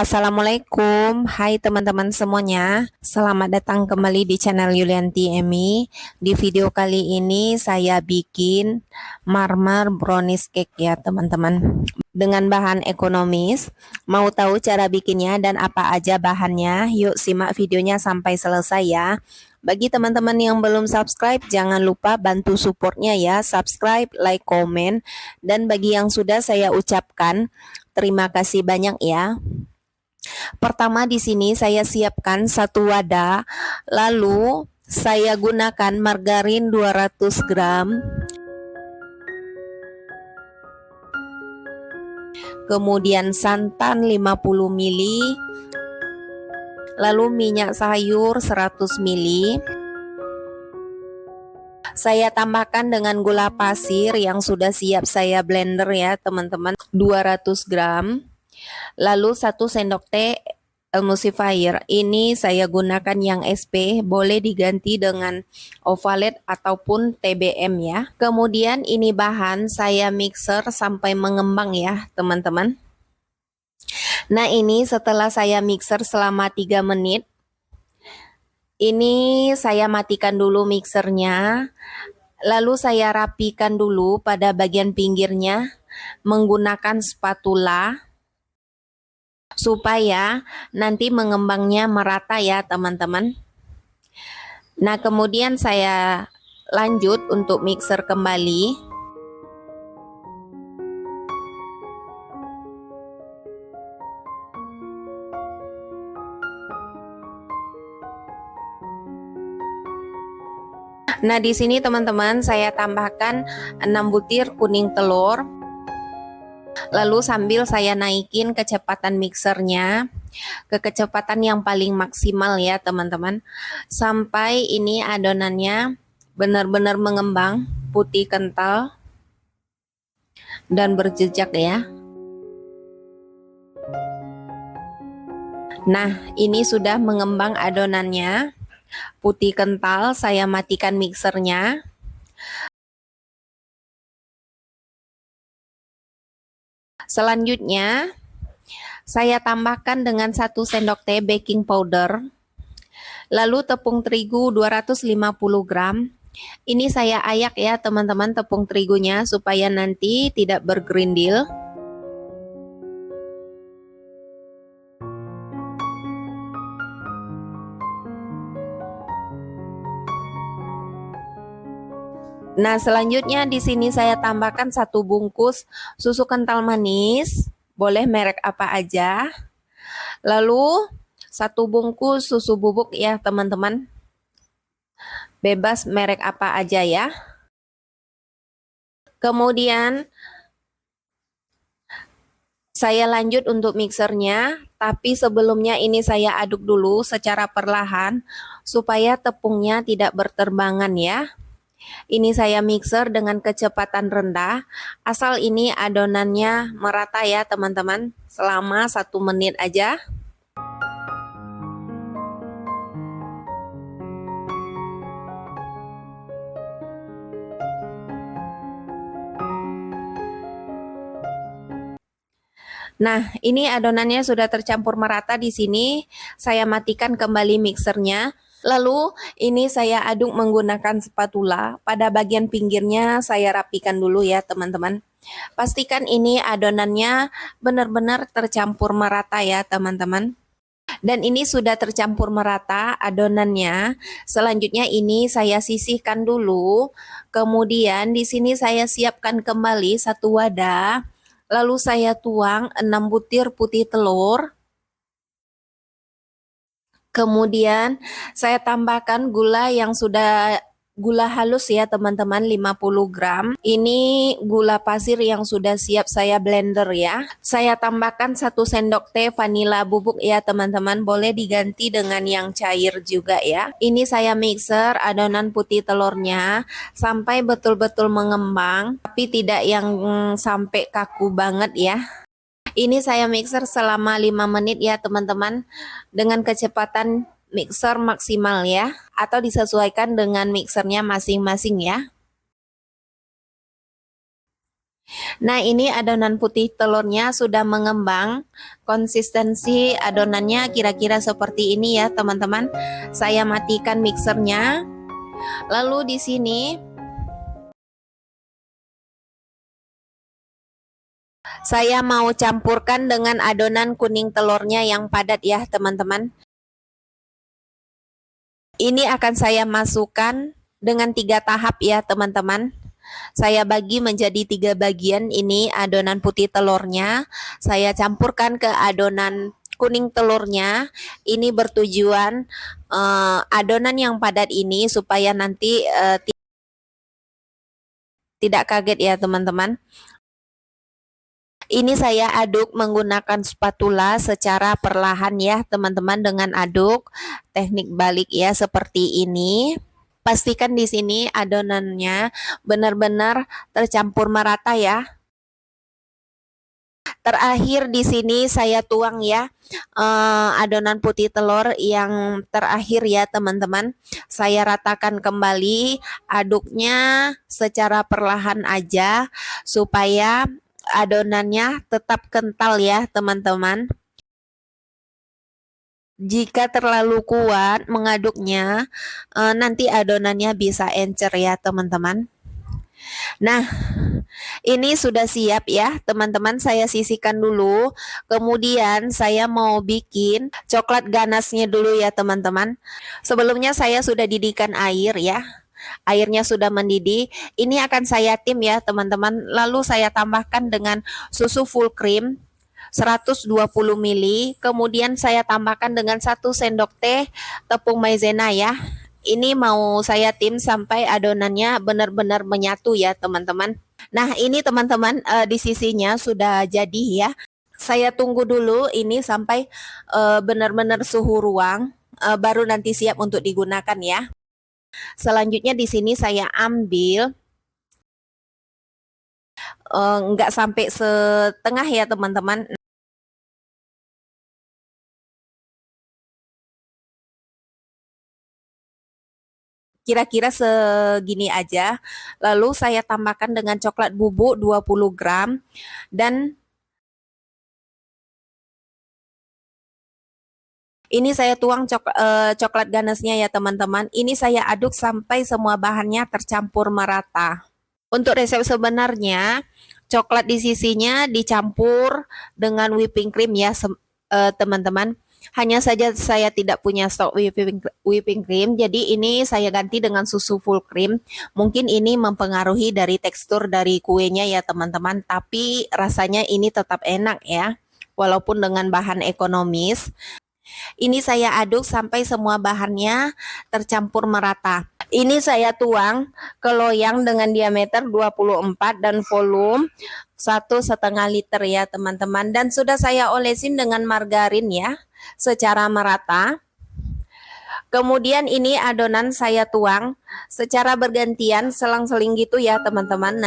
Assalamualaikum, hai teman-teman semuanya. Selamat datang kembali di channel Yulianti Emi. Di video kali ini saya bikin marmer brownies cake ya teman-teman. Dengan bahan ekonomis. Mau tahu cara bikinnya dan apa aja bahannya? Yuk simak videonya sampai selesai ya. Bagi teman-teman yang belum subscribe, jangan lupa bantu supportnya ya. Subscribe, like, komen. Dan bagi yang sudah, saya ucapkan terima kasih banyak ya. Pertama di sini saya siapkan satu wadah, lalu saya gunakan margarin 200 gram, kemudian santan 50 ml, lalu minyak sayur 100 ml. Saya tambahkan dengan gula pasir yang sudah siap saya blender ya teman-teman, 200 gram. Lalu 1 sendok teh emulsifier. Ini saya gunakan yang SP, boleh diganti dengan Ovalet ataupun TBM ya. Kemudian ini bahan saya mixer sampai mengembang ya teman-teman. Nah ini setelah saya mixer selama 3 menit, ini saya matikan dulu mixernya. Lalu saya rapikan dulu pada bagian pinggirnya menggunakan spatula supaya nanti mengembangnya merata ya teman-teman. Nah kemudian saya lanjut untuk mixer kembali. Nah di sini teman-teman saya tambahkan 6 butir kuning telur. Lalu sambil saya naikin kecepatan mixernya ke kecepatan yang paling maksimal ya teman-teman, sampai ini adonannya benar-benar mengembang putih kental dan berjejak ya. Nah ini sudah mengembang adonannya putih kental. Saya matikan mixernya. Selanjutnya saya tambahkan dengan 1 sendok teh baking powder, lalu tepung terigu 250 gram. Ini saya ayak ya teman-teman tepung terigunya supaya nanti tidak bergerindil. Nah selanjutnya di sini saya tambahkan 1 bungkus susu kental manis, boleh merek apa aja. Lalu 1 bungkus susu bubuk ya teman-teman, bebas merek apa aja ya. Kemudian saya lanjut untuk mixernya, tapi sebelumnya ini saya aduk dulu secara perlahan supaya tepungnya tidak berterbangan ya. Ini saya mixer dengan kecepatan rendah, asal ini adonannya merata ya teman-teman, selama 1 menit aja. Nah, ini adonannya sudah tercampur merata di sini. Saya matikan kembali mixernya. Lalu ini saya aduk menggunakan spatula. Pada bagian pinggirnya saya rapikan dulu ya teman-teman. Pastikan ini adonannya benar-benar tercampur merata ya teman-teman. Dan ini sudah tercampur merata adonannya. Selanjutnya ini saya sisihkan dulu. Kemudian di sini saya siapkan kembali 1 wadah. Lalu saya tuang 6 butir putih telur. Kemudian saya tambahkan gula yang sudah gula halus ya teman-teman, 50 gram. Ini gula pasir yang sudah siap saya blender ya. Saya tambahkan 1 sendok teh vanila bubuk ya teman-teman, boleh diganti dengan yang cair juga ya. Ini saya mixer adonan putih telurnya sampai betul-betul mengembang, tapi tidak yang sampai kaku banget ya. Ini saya mixer selama 5 menit ya teman-teman, dengan kecepatan mixer maksimal ya, atau disesuaikan dengan mixernya masing-masing ya. Nah, ini adonan putih telurnya sudah mengembang. Konsistensi adonannya kira-kira seperti ini ya, teman-teman. Saya matikan mixernya. Lalu di sini saya mau campurkan dengan adonan kuning telurnya yang padat ya, teman-teman. Ini akan saya masukkan dengan 3 tahap ya, teman-teman. Saya bagi menjadi 3 bagian. Ini adonan putih telurnya. Saya campurkan ke adonan kuning telurnya. Ini bertujuan adonan yang padat ini supaya nanti tidak kaget ya, teman-teman. Ini saya aduk menggunakan spatula secara perlahan ya, teman-teman, dengan aduk teknik balik ya seperti ini. Pastikan di sini adonannya benar-benar tercampur merata ya. Terakhir di sini saya tuang ya adonan putih telur yang terakhir ya, teman-teman. Saya ratakan kembali, aduknya secara perlahan aja supaya adonannya tetap kental ya, teman-teman. Jika terlalu kuat mengaduknya, nanti adonannya bisa encer ya, teman-teman. Nah, ini sudah siap ya, teman-teman. Saya sisihkan dulu. Kemudian saya mau bikin coklat ganasnya dulu ya, teman-teman. Sebelumnya saya sudah didihkan air ya. Airnya sudah mendidih. Ini akan saya tim ya, teman-teman. Lalu saya tambahkan dengan susu full cream 120 ml. Kemudian saya tambahkan dengan 1 sendok teh tepung maizena ya. Ini mau saya tim sampai adonannya benar-benar menyatu ya, teman-teman. Nah, ini teman-teman di sisinya sudah jadi ya. Saya tunggu dulu ini sampai benar-benar suhu ruang, baru nanti siap untuk digunakan ya. Selanjutnya di sini saya ambil nggak sampai setengah ya, teman-teman. Kira-kira segini aja. Lalu saya tambahkan dengan coklat bubuk 20 gram dan ini saya tuang coklat ganasnya ya, teman-teman. Ini saya aduk sampai semua bahannya tercampur merata. Untuk resep sebenarnya, coklat di sisinya dicampur dengan whipping cream ya, teman-teman. Hanya saja saya tidak punya stok whipping cream, jadi ini saya ganti dengan susu full cream. Mungkin ini mempengaruhi dari tekstur dari kuenya ya, teman-teman, tapi rasanya ini tetap enak ya, walaupun dengan bahan ekonomis. Ini saya aduk sampai semua bahannya tercampur merata. Ini saya tuang ke loyang dengan diameter 24 dan volume 1,5 liter ya, teman-teman. Dan sudah saya olesin dengan margarin ya, secara merata. Kemudian ini adonan saya tuang secara bergantian, selang-seling gitu ya, teman-teman.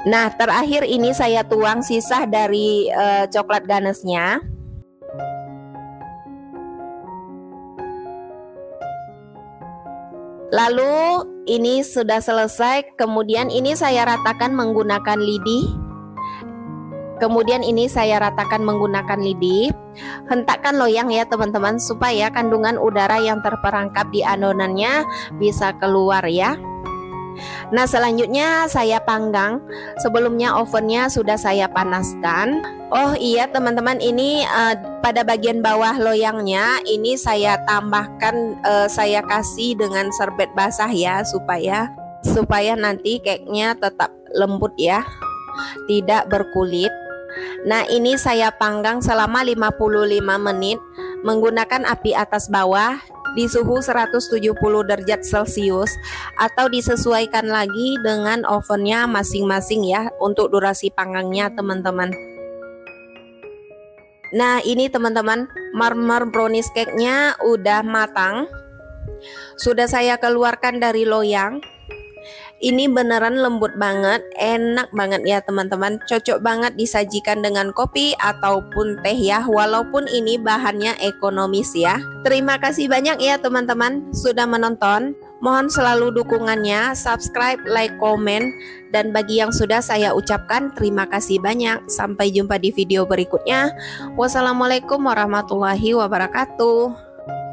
Nah, terakhir ini saya tuang sisa dari coklat ganasnya. Lalu ini sudah selesai. Kemudian ini saya ratakan menggunakan lidi. Kemudian ini saya ratakan menggunakan lidi. Hentakkan loyang ya, teman-teman, supaya kandungan udara yang terperangkap di adonannya bisa keluar ya. Nah, selanjutnya saya panggang. Sebelumnya ovennya sudah saya panaskan. Oh iya, teman-teman, ini pada bagian bawah loyangnya ini saya tambahkan, saya kasih dengan serbet basah ya, supaya nanti cake-nya tetap lembut ya, tidak berkulit. Nah, ini saya panggang selama 55 menit menggunakan api atas bawah di suhu 170 derajat Celcius atau disesuaikan lagi dengan ovennya masing-masing ya untuk durasi panggangnya teman-teman. Nah ini teman-teman, marmer brownies cake-nya udah matang. Sudah saya keluarkan dari loyang. Ini beneran lembut banget, enak banget ya teman-teman. Cocok banget disajikan dengan kopi ataupun teh ya, walaupun ini bahannya ekonomis ya. Terima kasih banyak ya teman-teman sudah menonton. Mohon selalu dukungannya, subscribe, like, komen. Dan bagi yang sudah saya ucapkan terima kasih banyak. Sampai jumpa di video berikutnya. Wassalamualaikum warahmatullahi wabarakatuh.